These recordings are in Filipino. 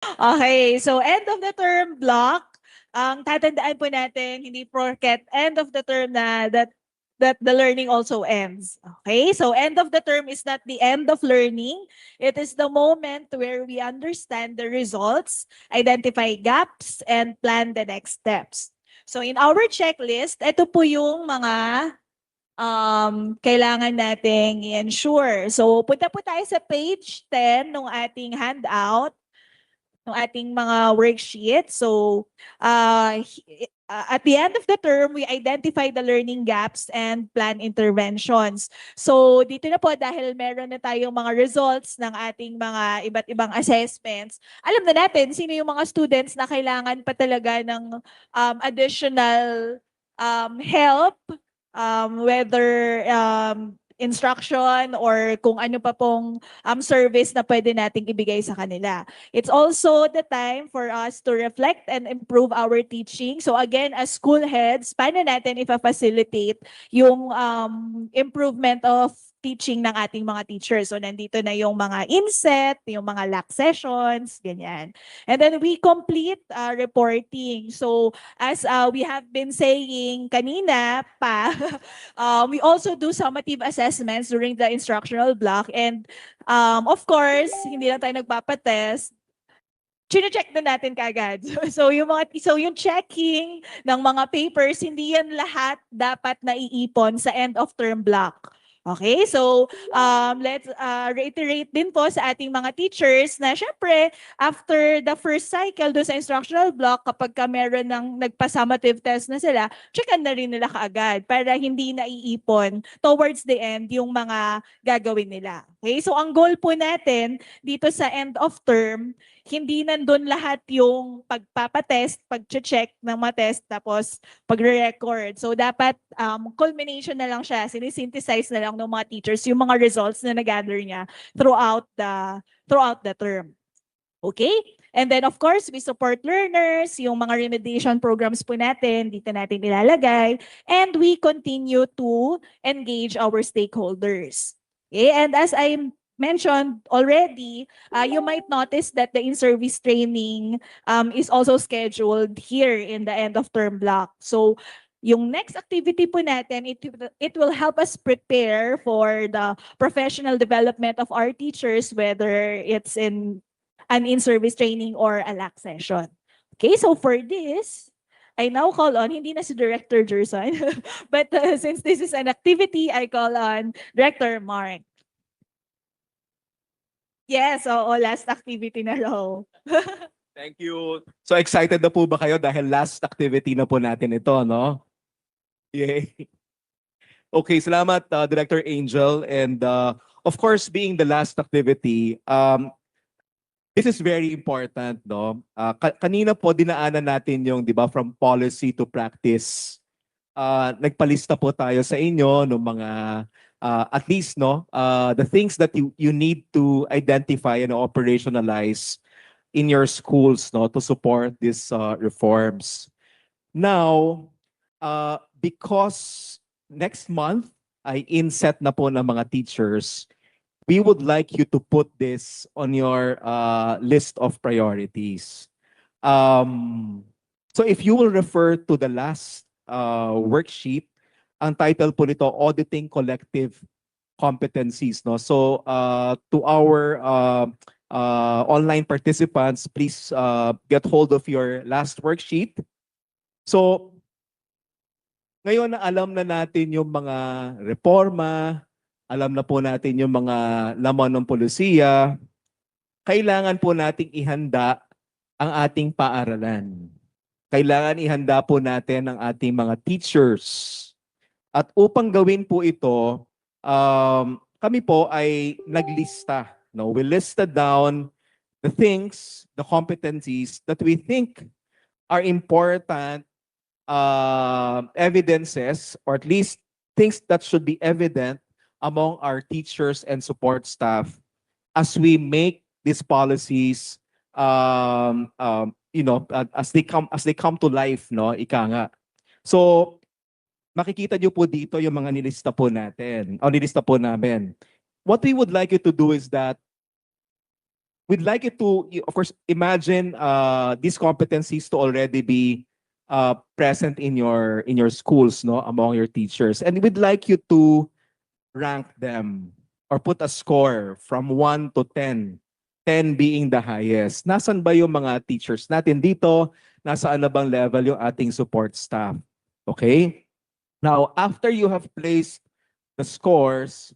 Okay, so end of the term block, ang tatandaan po natin, hindi porket end of the term na that the learning also ends. Okay, so end of the term is not the end of learning. It is the moment where we understand the results, identify gaps, and plan the next steps. So in our checklist, ito po yung mga kailangan nating i-ensure. So punta po tayo sa page 10 ng ating handout ng ating mga worksheet. So, at the end of the term, we identify the learning gaps and plan interventions. So, dito na po dahil meron na tayong mga results ng ating mga iba't ibang assessments, alam na natin sino yung mga students na kailangan pa talaga ng additional help, whether instruction or kung ano pa pong service na pwede nating ibigay sa kanila. It's also the time for us to reflect and improve our teaching. So again, as school heads, paano natin ipa-facilitate yung improvement of teaching ng ating mga teachers. So nandito na yung mga inset, yung mga LAC sessions, ganyan. And then we complete reporting. So as we have been saying kanina pa, we also do summative assessments during the instructional block. And of course, hindi lang tayo nagpapatest, chine-check na natin kaagad. So yung checking ng mga papers, hindi yan lahat dapat naiipon sa end of term block. Okay, so let's reiterate din po sa ating mga teachers na syempre, after the first cycle do sa instructional block, kapag ka meron ng nagpa-summative test na sila, checkan na rin nila kaagad para hindi naiipon towards the end yung mga gagawin nila. Okay, so ang goal po natin dito sa end of term, hindi nandun lahat yung pagpapatest, pag-check ng mga test, tapos pagre-record. So dapat culmination na lang siya, sinisynthesize na lang ng mga teachers yung mga results na nag-gather niya throughout the term. Okay? And then of course, we support learners, yung mga remediation programs po natin, dito natin ilalagay, and we continue to engage our stakeholders. Okay? And as I mentioned already, you might notice that the in-service training is also scheduled here in the end of term block. So yung next activity po natin, it will help us prepare for the professional development of our teachers, whether it's in an in-service training or a LAC session. Okay, so for this, I now call on, hindi na si Director Jerson, but since this is an activity, I call on Director Mark. Yes, oo, last activity na raw. Thank you. So excited na po ba kayo dahil last activity na po natin ito, no? Yay. Okay, salamat Director Angel. And of course, being the last activity, this is very important, no? Kanina po dinaanan natin yung, di ba, from policy to practice. Nagpalista po tayo sa inyo ng mga at least no the things that you need to identify and operationalize in your schools no to support these reforms. Now, because next month ay inset na po ng mga teachers, we would like you to put this on your list of priorities. So if you will refer to the last worksheet, ang title po nito, Auditing Collective Competencies. No? So to our online participants, please get hold of your last worksheet. So ngayon na alam na natin yung mga reforma, alam na po natin yung mga laman ng polisiya, kailangan po nating ihanda ang ating paaralan. Kailangan ihanda po natin ang ating mga teachers. At upang gawin po ito, kami po ay naglista. No? We listed down the things, the competencies that we think are important evidences, or at least things that should be evident among our teachers and support staff as we make these policies as they come to life, no, ika nga. So makikita niyo po dito yung mga nilista po natin o nilista po namin. What we would like you to do is that we'd like you to, of course, imagine these competencies to already be present in your schools, no, among your teachers, and we'd like you to rank them or put a score from 1 to 10. 10 being the highest. Nasaan ba yung mga teachers natin dito? Nasaan na bang level yung ating support staff? Okay? Now, after you have placed the scores,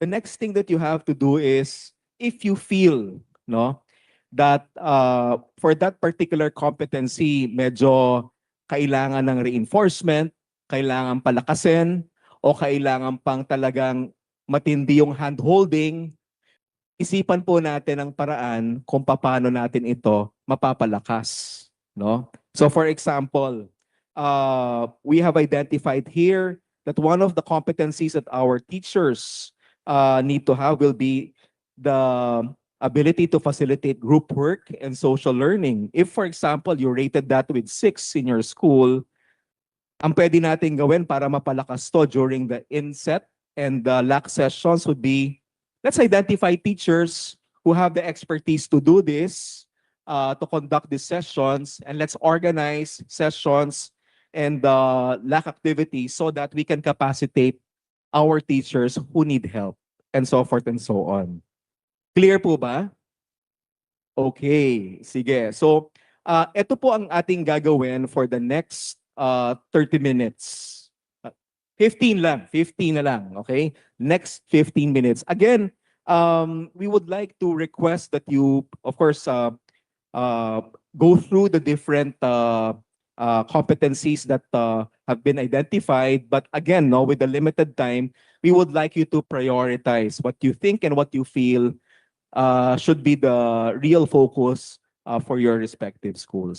the next thing that you have to do is, if you feel, no, that for that particular competency, medyo kailangan ng reinforcement, kailangan palakasin, o kailangan pang talagang matindi yung hand-holding, isipan po natin ang paraan kung paano natin ito mapapalakas. No? So for example, we have identified here that one of the competencies that our teachers need to have will be the ability to facilitate group work and social learning. If, for example, you rated that with 6 in your school, ang pwede natin gawin para mapalakas to during the inset and the LAC sessions would be, let's identify teachers who have the expertise to do this, to conduct these sessions, and let's organize sessions and LAC activities so that we can capacitate our teachers who need help, and so forth and so on. Clear po ba? Okay, sige. So, ito po ang ating gagawin for the next 30 minutes. 15 na lang, okay? Next 15 minutes. Again, we would like to request that you, of course, go through the different competencies that have been identified. But again, no, with the limited time, we would like you to prioritize what you think and what you feel should be the real focus for your respective schools.